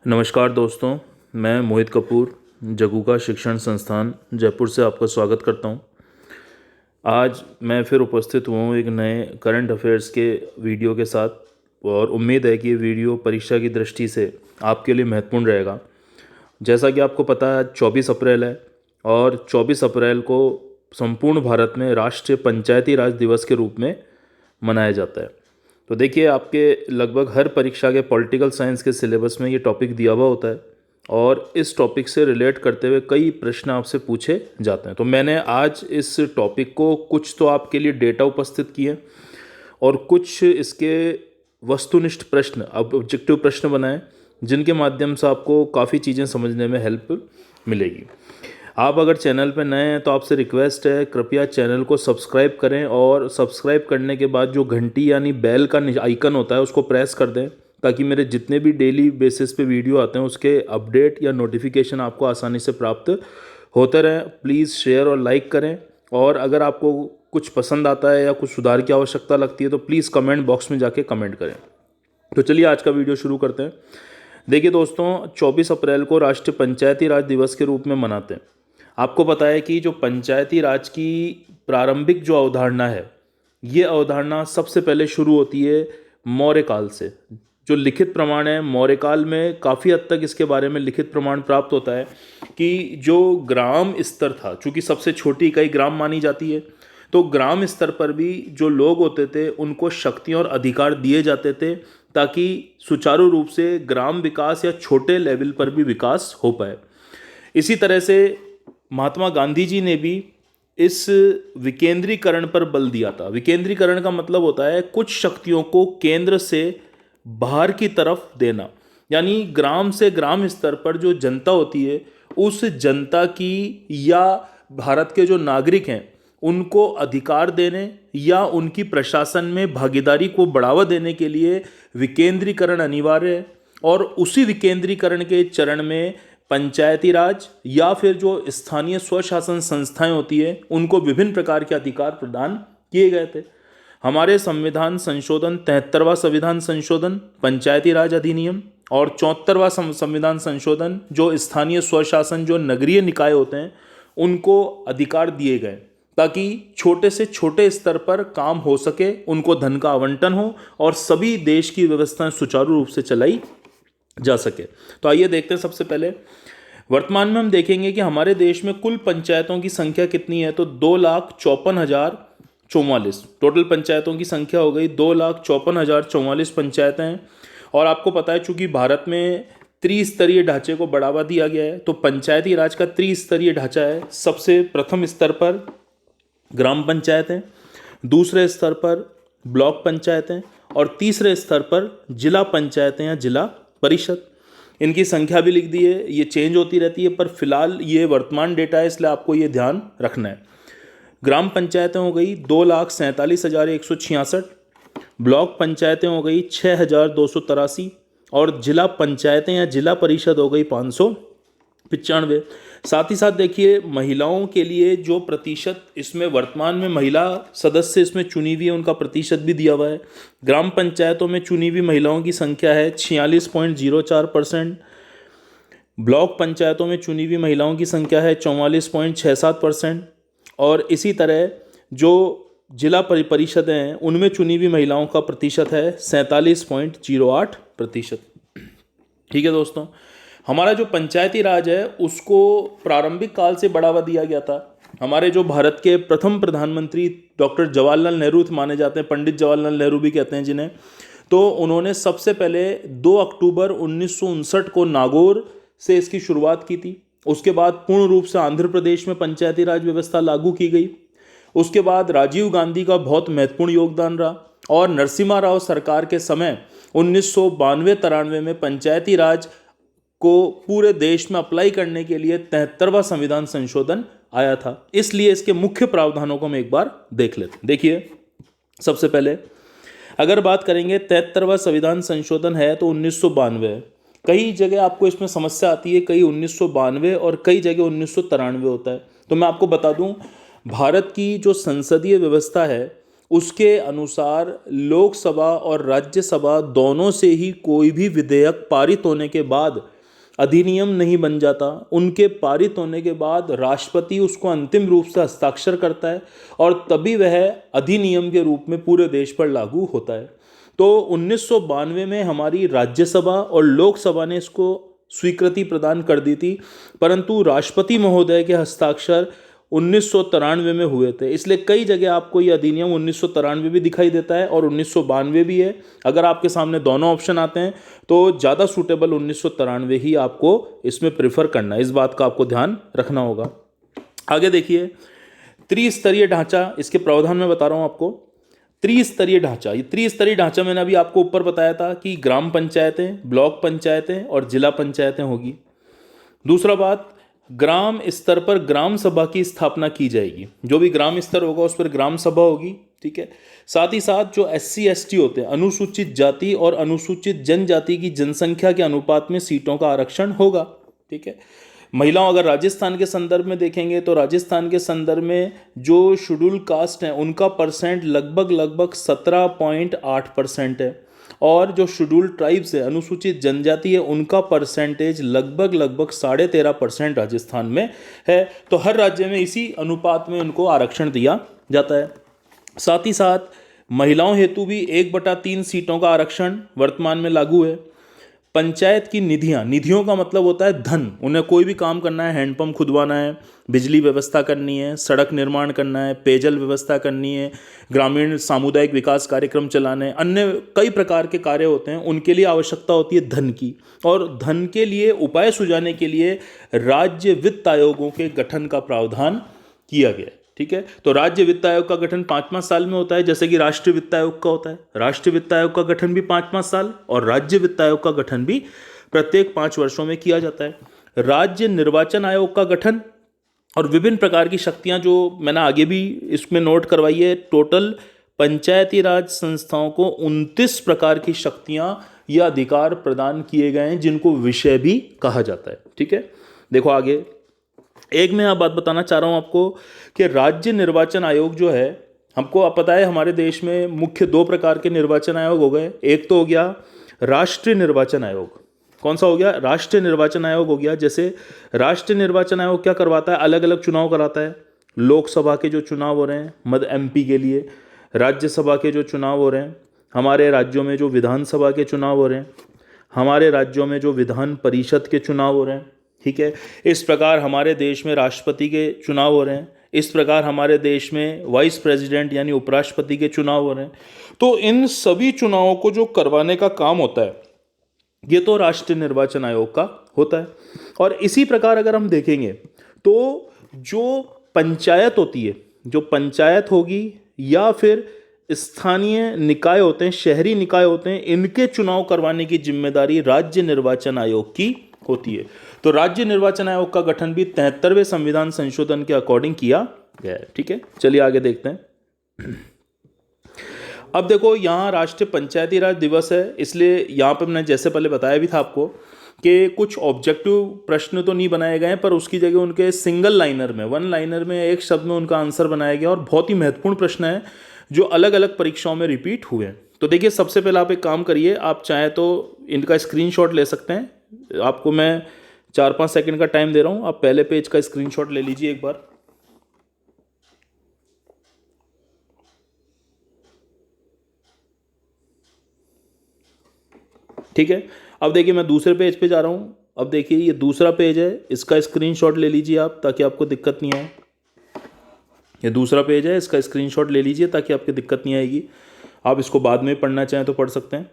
नमस्कार दोस्तों, मैं मोहित कपूर जगू का शिक्षण संस्थान जयपुर से आपका स्वागत करता हूं। आज मैं फिर उपस्थित हुआ हूं एक नए करंट अफेयर्स के वीडियो के साथ और उम्मीद है कि ये वीडियो परीक्षा की दृष्टि से आपके लिए महत्वपूर्ण रहेगा। जैसा कि आपको पता है 24 अप्रैल है और 24 अप्रैल को संपूर्ण भारत में राष्ट्रीय पंचायती राज दिवस के रूप में मनाया जाता है। तो देखिए, आपके लगभग हर परीक्षा के पॉलिटिकल साइंस के सिलेबस में ये टॉपिक दिया हुआ होता है और इस टॉपिक से रिलेट करते हुए कई प्रश्न आपसे पूछे जाते हैं। तो मैंने आज इस टॉपिक को कुछ तो आपके लिए डेटा उपस्थित किए और कुछ इसके वस्तुनिष्ठ प्रश्न, ऑब्जेक्टिव प्रश्न बनाए, जिनके माध्यम से आपको काफ़ी चीज़ें समझने में हेल्प मिलेगी। आप अगर चैनल पर नए हैं तो आपसे रिक्वेस्ट है, कृपया चैनल को सब्सक्राइब करें और सब्सक्राइब करने के बाद जो घंटी यानी बेल का आइकन होता है उसको प्रेस कर दें, ताकि मेरे जितने भी डेली बेसिस पे वीडियो आते हैं उसके अपडेट या नोटिफिकेशन आपको आसानी से प्राप्त होते रहें। प्लीज़ शेयर और लाइक करें और अगर आपको कुछ पसंद आता है या कुछ सुधार की आवश्यकता लगती है तो प्लीज़ कमेंट बॉक्स में जाके कमेंट करें। तो चलिए आज का वीडियो शुरू करते हैं। देखिए दोस्तों, 24 अप्रैल को राष्ट्रीय पंचायती राज दिवस के रूप में मनाते हैं। आपको पता है कि जो पंचायती राज की प्रारंभिक जो अवधारणा है, ये अवधारणा सबसे पहले शुरू होती है मौर्य काल से। जो लिखित प्रमाण है, मौर्य काल में काफ़ी हद तक इसके बारे में लिखित प्रमाण प्राप्त होता है कि जो ग्राम स्तर था, चूँकि सबसे छोटी इकाई ग्राम मानी जाती है, तो ग्राम स्तर पर भी जो लोग होते थे उनको शक्तियाँ और अधिकार दिए जाते थे ताकि सुचारू रूप से ग्राम विकास या छोटे लेवल पर भी विकास हो पाए। इसी तरह से महात्मा गांधी जी ने भी इस विकेंद्रीकरण पर बल दिया था। विकेंद्रीकरण का मतलब होता है कुछ शक्तियों को केंद्र से बाहर की तरफ देना, यानी ग्राम से ग्राम स्तर पर जो जनता होती है उस जनता की या भारत के जो नागरिक हैं उनको अधिकार देने या उनकी प्रशासन में भागीदारी को बढ़ावा देने के लिए विकेंद्रीकरण अनिवार्य है। और उसी विकेंद्रीकरण के चरण में पंचायती राज या फिर जो स्थानीय स्वशासन संस्थाएं होती है उनको विभिन्न प्रकार के अधिकार प्रदान किए गए थे। हमारे संविधान संशोधन 73वां संविधान संशोधन पंचायती राज अधिनियम और 74वां संविधान संशोधन जो स्थानीय स्वशासन जो नगरीय निकाय होते हैं उनको अधिकार दिए गए ताकि छोटे से छोटे स्तर पर काम हो सके, उनको धन का आवंटन हो और सभी देश की व्यवस्थाएं सुचारू रूप से चलाई जा सके। तो आइए देखते हैं। सबसे पहले वर्तमान में हम देखेंगे कि हमारे देश में कुल पंचायतों की संख्या कितनी है, तो 2,54,044 टोटल पंचायतों की संख्या हो गई। 2,54,044 पंचायतें हैं। और आपको पता है चूंकि भारत में त्रिस्तरीय ढांचे को बढ़ावा दिया गया है तो पंचायती राज का त्रिस्तरीय ढांचा है। सबसे प्रथम स्तर पर ग्राम पंचायतें, दूसरे स्तर पर ब्लॉक पंचायतें और तीसरे स्तर पर जिला पंचायतें या जिला परिषद। इनकी संख्या भी लिख दी है, ये चेंज होती रहती है, पर फिलहाल ये वर्तमान डेटा है इसलिए आपको ये ध्यान रखना है। ग्राम पंचायतें हो गई 2,47,166, ब्लॉक पंचायतें हो गई 6,283 और जिला पंचायतें या जिला परिषद हो गई 595। साथ ही साथ देखिए महिलाओं के लिए जो प्रतिशत इसमें वर्तमान में महिला सदस्य इसमें चुनी हुई है उनका प्रतिशत भी दिया हुआ है। ग्राम पंचायतों में चुनी हुई महिलाओं की संख्या है 46.04%, ब्लॉक पंचायतों में चुनी हुई महिलाओं की संख्या है 44.67% और इसी तरह जो जिला परिषदें हैं उनमें चुनी हुई महिलाओं का प्रतिशत है 47.08%। ठीक है दोस्तों, हमारा जो पंचायती राज है उसको प्रारंभिक काल से बढ़ावा दिया गया था। हमारे जो भारत के प्रथम प्रधानमंत्री डॉक्टर जवाहरलाल नेहरू माने जाते हैं, पंडित जवाहरलाल नेहरू भी कहते हैं जिन्हें, तो उन्होंने सबसे पहले 2 अक्टूबर 1959 को नागौर से इसकी शुरुआत की थी। उसके बाद पूर्ण रूप से आंध्र प्रदेश में पंचायती राज व्यवस्था लागू की गई। उसके बाद राजीव गांधी का बहुत महत्वपूर्ण योगदान रहा और नरसिम्हा राव सरकार के समय 1992-93 में पंचायती राज को पूरे देश में अप्लाई करने के लिए 73वां संविधान संशोधन आया था। इसलिए इसके मुख्य प्रावधानों को हम एक बार देख लेते हैं। देखिए, सबसे पहले अगर बात करेंगे 73वां संविधान संशोधन है तो 1992 है। कई जगह आपको इसमें समस्या आती है, कई 1992 और कई जगह 1993 होता है। तो मैं आपको बता दूं, भारत की जो संसदीय व्यवस्था है उसके अनुसार लोकसभा और राज्यसभा दोनों से ही कोई भी विधेयक पारित होने के बाद अधिनियम नहीं बन जाता। उनके पारित होने के बाद राष्ट्रपति उसको अंतिम रूप से हस्ताक्षर करता है और तभी वह अधिनियम के रूप में पूरे देश पर लागू होता है। तो 1992 में हमारी राज्यसभा और लोकसभा ने इसको स्वीकृति प्रदान कर दी थी, परंतु राष्ट्रपति महोदय के हस्ताक्षर 1993 में हुए थे। इसलिए कई जगह आपको ये अधिनियम 1993 भी दिखाई देता है और 1992 भी है। अगर आपके सामने दोनों ऑप्शन आते हैं तो ज़्यादा सूटेबल 1993 ही आपको इसमें प्रेफर करना है। इस बात का आपको ध्यान रखना होगा। आगे देखिए, त्रिस्तरीय ढांचा, इसके प्रावधान में बता रहा हूँ आपको। त्रिस्तरीय ढांचा, ये त्रिस्तरीय ढांचा मैंने अभी आपको ऊपर बताया था कि ग्राम पंचायतें, ब्लॉक पंचायतें और जिला पंचायतें होगी। दूसरा बात, ग्राम स्तर पर ग्राम सभा की स्थापना की जाएगी। जो भी ग्राम स्तर होगा उस पर ग्राम सभा होगी, ठीक है। साथ ही साथ जो SC ST होते हैं, अनुसूचित जाति और अनुसूचित जनजाति की जनसंख्या के अनुपात में सीटों का आरक्षण होगा, ठीक है। महिलाओं, अगर राजस्थान के संदर्भ में देखेंगे तो राजस्थान के संदर्भ में जो शेड्यूल कास्ट हैं उनका परसेंट लगभग 17.8% है और जो शेड्यूल ट्राइब्स है, अनुसूचित जनजाति है, उनका परसेंटेज लगभग 13.5% राजस्थान में है। तो हर राज्य में इसी अनुपात में उनको आरक्षण दिया जाता है। साथ ही साथ महिलाओं हेतु भी 1/3 सीटों का आरक्षण वर्तमान में लागू है। पंचायत की निधियों का मतलब होता है धन। उन्हें कोई भी काम करना है, हैंडपंप खुदवाना है, बिजली व्यवस्था करनी है, सड़क निर्माण करना है, पेयजल व्यवस्था करनी है, ग्रामीण सामुदायिक विकास कार्यक्रम चलाने, अन्य कई प्रकार के कार्य होते हैं, उनके लिए आवश्यकता होती है धन की। और धन के लिए उपाय सुझाने के लिए राज्य वित्त आयोगों के गठन का प्रावधान किया गया है, ठीक है। तो राज्य वित्त आयोग का गठन 5 साल में होता है, जैसे कि राष्ट्रीय वित्त आयोग का होता है। राष्ट्रीय वित्त आयोग का गठन भी 5 साल और राज्य वित्त आयोग का गठन भी प्रत्येक 5 वर्षों में किया जाता है। राज्य निर्वाचन आयोग का गठन और विभिन्न प्रकार की शक्तियां जो मैंने आगे भी इसमें नोट करवाई है। टोटल पंचायती राज संस्थाओं को 29 प्रकार की शक्तियां या अधिकार प्रदान किए गए हैं, जिनको विषय भी कहा जाता है, ठीक है। देखो आगे, एक मैं बात बताना चाह रहा हूं आपको कि राज्य निर्वाचन आयोग जो है, हमको आप पता है हमारे देश में मुख्य 2 प्रकार के निर्वाचन आयोग हो गए। एक तो हो गया राष्ट्रीय निर्वाचन आयोग। कौन सा हो गया? राष्ट्रीय निर्वाचन आयोग हो गया। जैसे राष्ट्रीय निर्वाचन आयोग क्या करवाता है? अलग अलग चुनाव कराता है। लोकसभा के जो चुनाव हो रहे हैं MP के लिए, राज्यसभा के जो चुनाव हो रहे हैं, हमारे राज्यों में जो विधानसभा के चुनाव हो रहे हैं, हमारे राज्यों में जो विधान परिषद के चुनाव हो रहे हैं, ठीक है। इस प्रकार हमारे देश में राष्ट्रपति के चुनाव हो रहे हैं। इस प्रकार हमारे देश में वाइस प्रेसिडेंट यानी उपराष्ट्रपति के चुनाव हो रहे हैं। तो इन सभी चुनावों को जो करवाने का काम होता है, ये तो राष्ट्रीय निर्वाचन आयोग का होता है। और इसी प्रकार अगर हम देखेंगे तो जो पंचायत होती है, जो पंचायत होगी या फिर स्थानीय निकाय होते हैं, शहरी निकाय होते हैं, इनके चुनाव करवाने की जिम्मेदारी राज्य निर्वाचन आयोग की होती है। तो राज्य निर्वाचन आयोग का गठन भी 73वें संविधान संशोधन के अकॉर्डिंग किया गया है, ठीक है। चलिए आगे देखते हैं। अब देखो, यहाँ राष्ट्रीय पंचायती राज दिवस है, इसलिए यहाँ पर मैंने जैसे पहले बताया भी था आपको कि कुछ ऑब्जेक्टिव प्रश्न तो नहीं बनाए गए हैं, पर उसकी जगह उनके सिंगल लाइनर में, 1 लाइनर में, एक शब्द में उनका आंसर बनाया गया और बहुत ही महत्वपूर्ण प्रश्न है जो अलग अलग परीक्षाओं में रिपीट हुए हैं। तो देखिए, सबसे पहले आप एक काम करिए, आप चाहें तो इनका स्क्रीनशॉट ले सकते हैं। आपको मैं 4-5 सेकंड का टाइम दे रहा हूं, आप पहले पेज का स्क्रीनशॉट ले लीजिए एक बार। ठीक है, अब देखिए मैं दूसरे पेज पे जा रहा हूं। अब देखिए ये दूसरा पेज है, इसका स्क्रीनशॉट ले लीजिए आप, ताकि आपको दिक्कत नहीं आए। ये दूसरा पेज है, इसका स्क्रीनशॉट ले लीजिए ताकि आपकी दिक्कत नहीं आएगी। आप इसको बाद में पढ़ना चाहें तो पढ़ सकते हैं।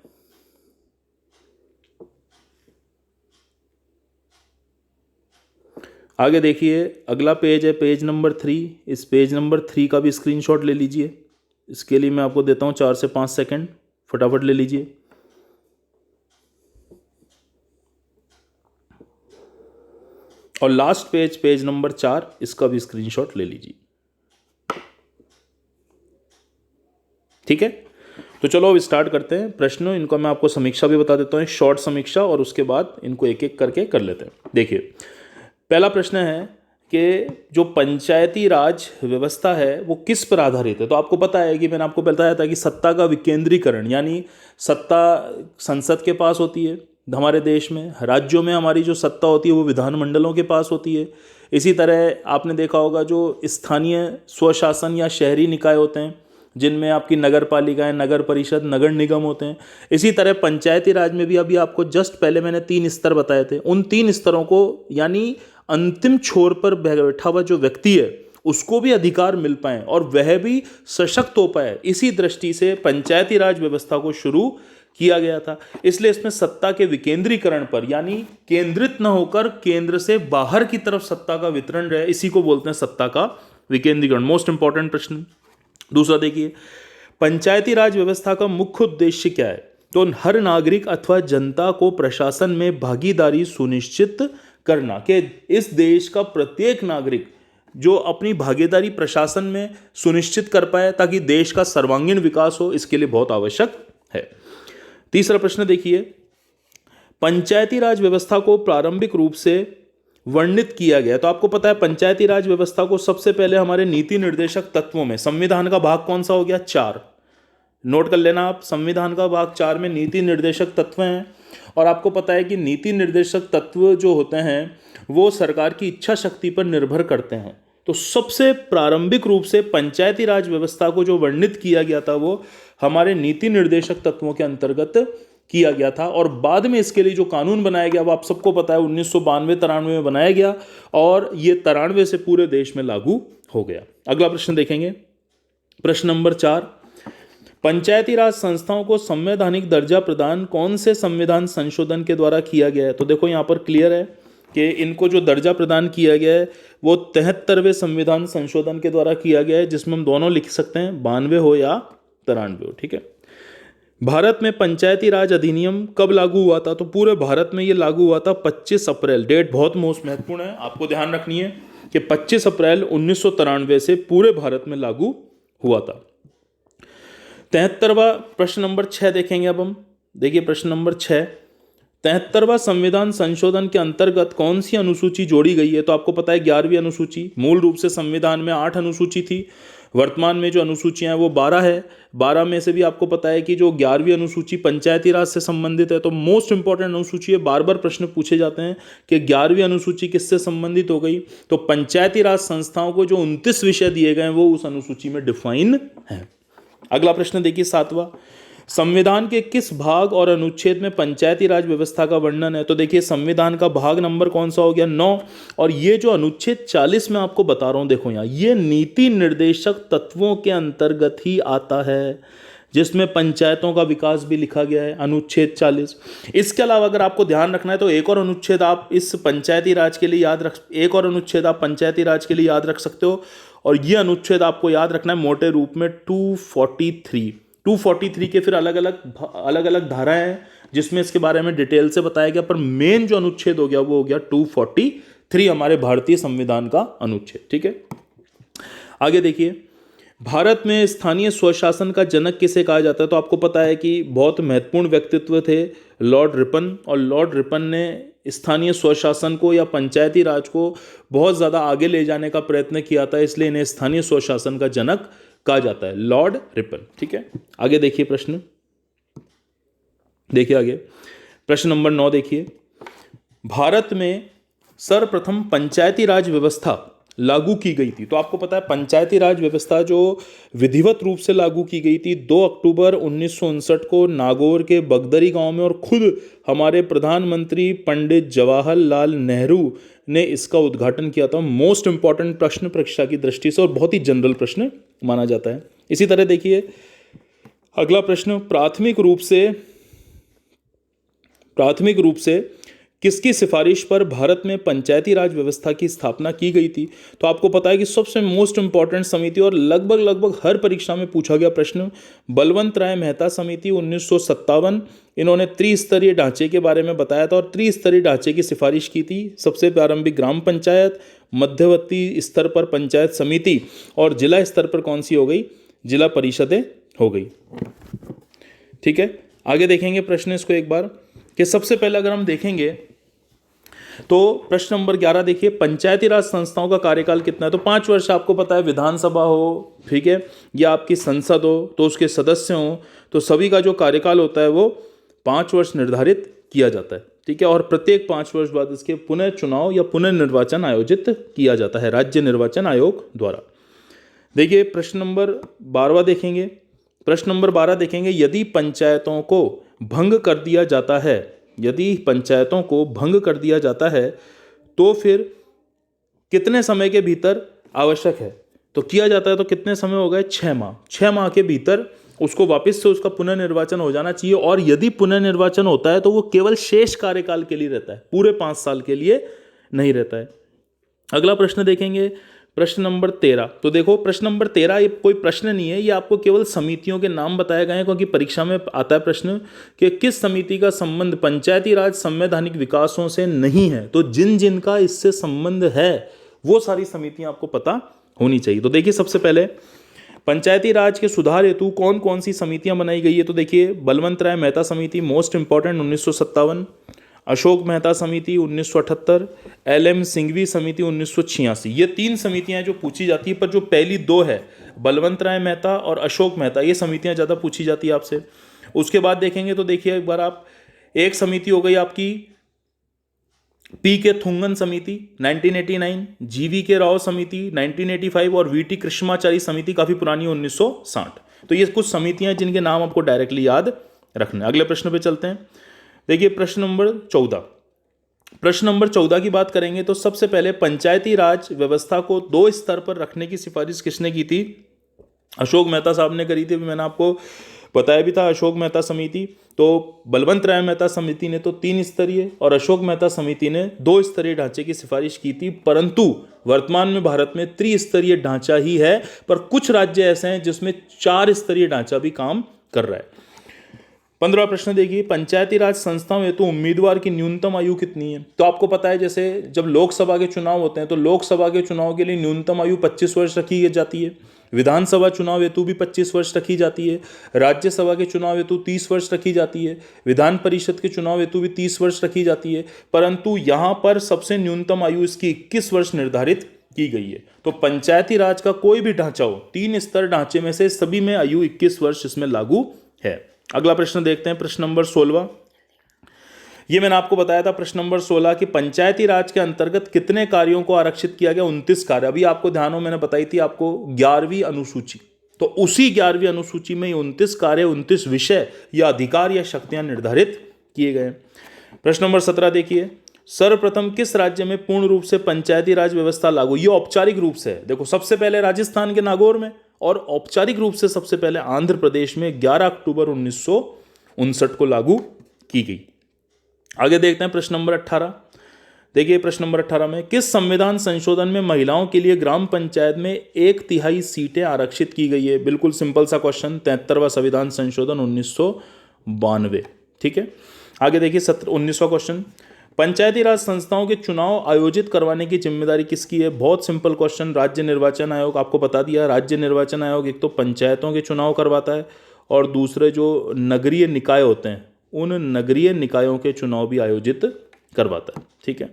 आगे देखिए, अगला पेज है पेज नंबर 3। इस पेज नंबर 3 का भी स्क्रीनशॉट ले लीजिए। इसके लिए मैं आपको देता हूं 4 से 5 सेकंड, फटाफट ले लीजिए। और लास्ट पेज, पेज नंबर 4, इसका भी स्क्रीनशॉट ले लीजिए। ठीक है, तो चलो अब स्टार्ट करते हैं प्रश्न। इनको मैं आपको समीक्षा भी बता देता हूँ, शॉर्ट समीक्षा, और उसके बाद इनको एक एक करके कर लेते हैं। देखिए, पहला प्रश्न है कि जो पंचायती राज व्यवस्था है वो किस पर आधारित है। तो आपको पता है कि मैंने आपको बताया था कि सत्ता का विकेंद्रीकरण, यानी सत्ता संसद के पास होती है हमारे देश में, राज्यों में हमारी जो सत्ता होती है वो विधानमंडलों के पास होती है। इसी तरह आपने देखा होगा जो स्थानीय स्वशासन या शहरी निकाय होते हैं जिनमें आपकी नगर पालिकाएं, नगर परिषद, नगर निगम होते हैं। इसी तरह पंचायती राज में भी अभी आपको जस्ट पहले मैंने 3 स्तर बताए थे, उन 3 स्तरों को, यानी अंतिम छोर पर बैठा हुआ जो व्यक्ति है उसको भी अधिकार मिल पाए और वह भी सशक्त हो पाए, इसी दृष्टि से पंचायती राज व्यवस्था को शुरू किया गया था। इसलिए इसमें सत्ता के विकेंद्रीकरण पर, यानी केंद्रित न होकर केंद्र से बाहर की तरफ सत्ता का वितरण रहे, इसी को बोलते हैं सत्ता का विकेंद्रीकरण। मोस्ट इंपॉर्टेंट प्रश्न। दूसरा देखिए, पंचायती राज व्यवस्था का मुख्य उद्देश्य क्या है। तो हर नागरिक अथवा जनता को प्रशासन में भागीदारी सुनिश्चित करना, कि इस देश का प्रत्येक नागरिक जो अपनी भागीदारी प्रशासन में सुनिश्चित कर पाए ताकि देश का सर्वांगीण विकास हो, इसके लिए बहुत आवश्यक है। तीसरा प्रश्न देखिए, पंचायती राज व्यवस्था को प्रारंभिक रूप से वर्णित किया गया। तो आपको पता है पंचायती राज व्यवस्था को सबसे पहले हमारे नीति निर्देशक तत्वों में, संविधान का भाग कौन सा हो गया, 4, नोट कर लेना आप, संविधान का भाग 4 में नीति निर्देशक तत्व हैं। और आपको पता है कि नीति निर्देशक तत्व जो होते हैं वो सरकार की इच्छा शक्ति पर निर्भर करते हैं। तो सबसे प्रारंभिक रूप से पंचायती राज व्यवस्था को जो वर्णित किया गया था वो हमारे नीति निर्देशक तत्वों के अंतर्गत किया गया था। और बाद में इसके लिए जो कानून बनाया गया वो आप सबको पता है 1992-93 में बनाया गया और ये 93 से पूरे देश में लागू हो गया। अगला प्रश्न देखेंगे, प्रश्न नंबर 4, पंचायती राज संस्थाओं को संवैधानिक दर्जा प्रदान कौन से संविधान संशोधन के द्वारा किया गया है। तो देखो यहाँ पर क्लियर है कि इनको जो दर्जा प्रदान किया गया है वो 73वें संविधान संशोधन के द्वारा किया गया है, जिसमें हम दोनों लिख सकते हैं 92 हो या 93 हो। ठीक है, भारत में पंचायती राज अधिनियम कब लागू हुआ था। तो पूरे भारत में ये लागू हुआ था 25 अप्रैल, डेट बहुत मोस्ट महत्वपूर्ण है, आपको ध्यान रखनी है कि 25 अप्रैल 1993 से पूरे भारत में लागू हुआ था। 73वां प्रश्न नंबर 6 देखेंगे अब हम। देखिए प्रश्न नंबर 6, 73वां संविधान संशोधन के अंतर्गत कौन सी अनुसूची जोड़ी गई है। तो आपको पता है 11वीं अनुसूची। मूल रूप से संविधान में 8 अनुसूची थी, वर्तमान में जो अनुसूचियां हैं वो 12 है। 12 में से भी आपको पता है कि जो 11वीं अनुसूची पंचायती राज से संबंधित है, तो मोस्ट इंपॉर्टेंट अनुसूची है, बार बार प्रश्न पूछे जाते हैं कि 11वीं अनुसूची किससे संबंधित हो गई। तो पंचायती राज संस्थाओं को जो 29 विषय दिए गए हैं वो उस अनुसूची में डिफाइन है। अगला प्रश्न देखिए 7वां, संविधान के किस भाग और अनुच्छेद में पंचायती राज व्यवस्था का वर्णन है। तो देखिए संविधान का भाग नंबर कौन सा हो गया, 9। और ये जो अनुच्छेद 40 में आपको बता रहा हूं, देखो यहाँ ये नीति निर्देशक तत्वों के अंतर्गत ही आता है, जिसमें पंचायतों का विकास भी लिखा गया है, अनुच्छेद 40। इसके अलावा अगर आपको ध्यान रखना है तो एक और अनुच्छेद आप इस पंचायती राज के लिए एक और अनुच्छेद आप पंचायती राज के लिए याद रख सकते हो, और ये अनुच्छेद आपको याद रखना है मोटे रूप में 243 के फिर अलग अलग धाराएं हैं जिसमें इसके बारे में डिटेल से बताया गया, पर मेन जो अनुच्छेद हो गया वो हो गया 243, हमारे भारतीय संविधान का अनुच्छेद। ठीक है, आगे देखिए, भारत में स्थानीय स्वशासन का जनक किसे कहा जाता है। तो आपको पता है कि बहुत महत्वपूर्ण व्यक्तित्व थे लॉर्ड रिपन, और लॉर्ड रिपन ने स्थानीय स्वशासन को या पंचायती राज को बहुत ज़्यादा आगे ले जाने का प्रयत्न किया था, इसलिए इन्हें स्थानीय स्वशासन का जनक कहा जाता है, लॉर्ड रिपन। ठीक है, आगे देखिए प्रश्न, देखिए आगे प्रश्न नंबर 9 देखिए, भारत में सर्वप्रथम पंचायती राज व्यवस्था लागू की गई थी। तो आपको पता है पंचायती राज व्यवस्था जो विधिवत रूप से लागू की गई थी 2 अक्टूबर 1959 को नागौर के बगदरी गांव में, और खुद हमारे प्रधानमंत्री पंडित जवाहरलाल नेहरू ने इसका उद्घाटन किया था। मोस्ट इंपॉर्टेंट प्रश्न परीक्षा की दृष्टि से और बहुत ही जनरल प्रश्न माना जाता है। इसी तरह देखिए अगला प्रश्न, प्राथमिक रूप से किसकी सिफारिश पर भारत में पंचायती राज व्यवस्था की स्थापना की गई थी। तो आपको पता है कि सबसे मोस्ट इंपॉर्टेंट समिति और लगभग हर परीक्षा में पूछा गया प्रश्न, बलवंत राय मेहता समिति 1957, इन्होंने त्रिस्तरीय ढांचे के बारे में बताया था और त्रिस्तरीय ढांचे की सिफारिश की थी। सबसे प्रारंभिक ग्राम पंचायत, मध्यवर्ती स्तर पर पंचायत समिति, और जिला स्तर पर कौन सी हो गई, जिला परिषदें हो गई। ठीक है, आगे देखेंगे प्रश्न इसको एक बार, कि सबसे पहले अगर हम देखेंगे तो प्रश्न नंबर 11 देखिए, पंचायती राज संस्थाओं का कार्यकाल कितना है? तो 5 वर्ष आपको पता है, विधानसभा हो, ठीक है, या आपकी संसद हो तो उसके सदस्य हो, तो सभी का जो कार्यकाल होता है वो 5 वर्ष निर्धारित किया जाता है, ठीक है। और प्रत्येक 5 वर्ष बाद इसके पुनः चुनाव या पुनर्निर्वाचन आयोजित किया जाता है राज्य निर्वाचन आयोग द्वारा। देखिए प्रश्न नंबर 12 देखेंगे। प्रश्न नंबर 12 देखेंगे, यदि पंचायतों को भंग कर दिया जाता है, यदि पंचायतों को भंग कर दिया जाता है तो फिर कितने समय के भीतर आवश्यक है? तो किया जाता है तो कितने समय हो गए? 6 माह। 6 माह के भीतर उसको वापस से उसका पुनर्निर्वाचन हो जाना चाहिए। और यदि पुनर्निर्वाचन होता है तो वो केवल शेष कार्यकाल के लिए रहता है, पूरे 5 साल के लिए नहीं रहता है। अगला प्रश्न देखेंगे, प्रश्न नंबर 13। तो देखो प्रश्न नंबर 13 ये कोई प्रश्न नहीं है, ये आपको केवल समितियों के नाम बताए गए हैं, क्योंकि परीक्षा में आता है प्रश्न कि किस समिति का संबंध पंचायती राज संवैधानिक विकासों से नहीं है। तो जिन जिन का इससे संबंध है वो सारी समितियां आपको पता होनी चाहिए। तो देखिए सबसे पहले पंचायती राज के सुधार हेतु कौन कौन सी समितियां बनाई गई है? तो देखिए बलवंत राय मेहता समिति, मोस्ट इंपॉर्टेंट, 1957, अशोक मेहता समिति 1978, LM सिंघवी समिति 1986। ये 3 समितियां जो पूछी जाती है, पर जो पहली 2 है बलवंत राय मेहता और अशोक मेहता, ये समितियां ज़्यादा पूछी जाती है आपसे। उसके बाद देखेंगे तो देखिए एक बार आप, एक समिति हो गई आपकी PK थुंगन समिति 1989, GV के राव समिति 1985 और VT कृष्णाचारी समिति काफ़ी पुरानी है 1960। तो ये कुछ समितियां हैं जिनके नाम आपको डायरेक्टली याद रखना है। अगले प्रश्न पे चलते हैं। देखिए प्रश्न नंबर 14। प्रश्न नंबर 14 की बात करेंगे तो सबसे पहले पंचायती राज व्यवस्था को 2 स्तर पर रखने की सिफारिश किसने की थी? अशोक मेहता साहब ने करी थी, मैंने आपको बताया भी था। अशोक मेहता समिति, तो बलवंत राय मेहता समिति ने तो 3 स्तरीय और अशोक मेहता समिति ने 2 स्तरीय ढांचे की सिफारिश की थी। परंतु वर्तमान में भारत में त्रिस्तरीय ढांचा ही है, पर कुछ राज्य ऐसे हैं जिसमें 4 स्तरीय ढांचा भी काम कर रहा है। 15वां प्रश्न देखिए, पंचायती राज संस्थाओं हेतु उम्मीदवार की न्यूनतम आयु कितनी है? तो आपको पता है जैसे जब लोकसभा के चुनाव होते हैं तो लोकसभा के चुनाव के लिए न्यूनतम आयु 25 वर्ष रखी जाती है, विधानसभा चुनाव हेतु भी 25 वर्ष रखी जाती है, राज्यसभा के चुनाव हेतु 30 वर्ष रखी जाती है, विधान परिषद के चुनाव हेतु भी 30 वर्ष रखी जाती है। परंतु यहाँ पर सबसे न्यूनतम आयु इसकी 21 वर्ष निर्धारित की गई है। तो पंचायती राज का कोई भी ढांचा हो, 3 स्तर ढांचे में से सभी में आयु 21 वर्ष इसमें लागू है। अगला प्रश्न देखते हैं, प्रश्न नंबर 16। ये मैंने आपको बताया था प्रश्न नंबर 16 कि पंचायती राज के अंतर्गत कितने कार्यों को आरक्षित किया गया? 29 कार्य। अभी आपको ध्यान हो, मैंने बताई थी आपको 11वीं अनुसूची, तो उसी 11वीं अनुसूची में 29 कार्य, 29 विषय या अधिकार या शक्तियां निर्धारित किए गए। प्रश्न नंबर 17 देखिए, सर्वप्रथम किस राज्य में पूर्ण रूप से पंचायती राज व्यवस्था लागू? ये औपचारिक रूप से है। देखो सबसे पहले राजस्थान के नागौर में, और औपचारिक रूप से सबसे पहले आंध्र प्रदेश में 11 अक्टूबर 1959 को लागू की गई। आगे देखते हैं प्रश्न नंबर 18। देखिए प्रश्न नंबर 18 में किस संविधान संशोधन में महिलाओं के लिए ग्राम पंचायत में 1/3 सीटें आरक्षित की गई है? बिल्कुल सिंपल सा क्वेश्चन, 73वां संविधान संशोधन 1992। ठीक है, आगे देखिए 19वां क्वेश्चन, पंचायती राज संस्थाओं के चुनाव आयोजित करवाने की जिम्मेदारी किसकी है? बहुत सिंपल क्वेश्चन, राज्य निर्वाचन आयोग। आपको बता दिया, राज्य निर्वाचन आयोग एक तो पंचायतों के चुनाव करवाता है और दूसरे जो नगरीय निकाय होते हैं उन नगरीय निकायों के चुनाव भी आयोजित करवाता है। ठीक है,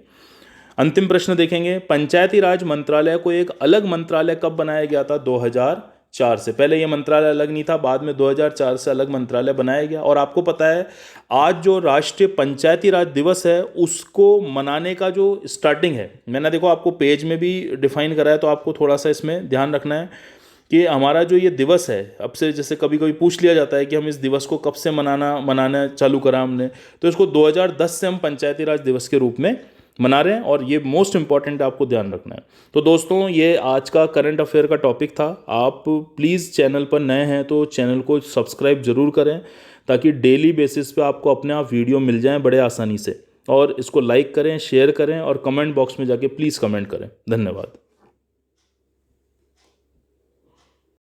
अंतिम प्रश्न देखेंगे, पंचायती राज मंत्रालय को एक अलग मंत्रालय कब बनाया गया था? 2004 से। पहले ये मंत्रालय अलग नहीं था, बाद में 2004 से अलग मंत्रालय बनाया गया। और आपको पता है आज जो राष्ट्रीय पंचायती राज दिवस है उसको मनाने का जो स्टार्टिंग है, मैंने देखो आपको पेज में भी डिफाइन करा है, तो आपको थोड़ा सा इसमें ध्यान रखना है कि हमारा जो ये दिवस है, अब से जैसे कभी कभी पूछ लिया जाता है कि हम इस दिवस को कब से मनाना चालू करा हमने, तो इसको 2010 से हम पंचायती राज दिवस के रूप में मना रहे हैं, और ये मोस्ट इंपॉर्टेंट है, आपको ध्यान रखना है। तो दोस्तों ये आज का करंट अफेयर का टॉपिक था। आप प्लीज़ चैनल पर नए हैं तो चैनल को सब्सक्राइब जरूर करें, ताकि डेली बेसिस पे आपको अपने आप वीडियो मिल जाएं बड़े आसानी से। और इसको लाइक करें, शेयर करें और कमेंट बॉक्स में जाके प्लीज़ कमेंट करें। धन्यवाद।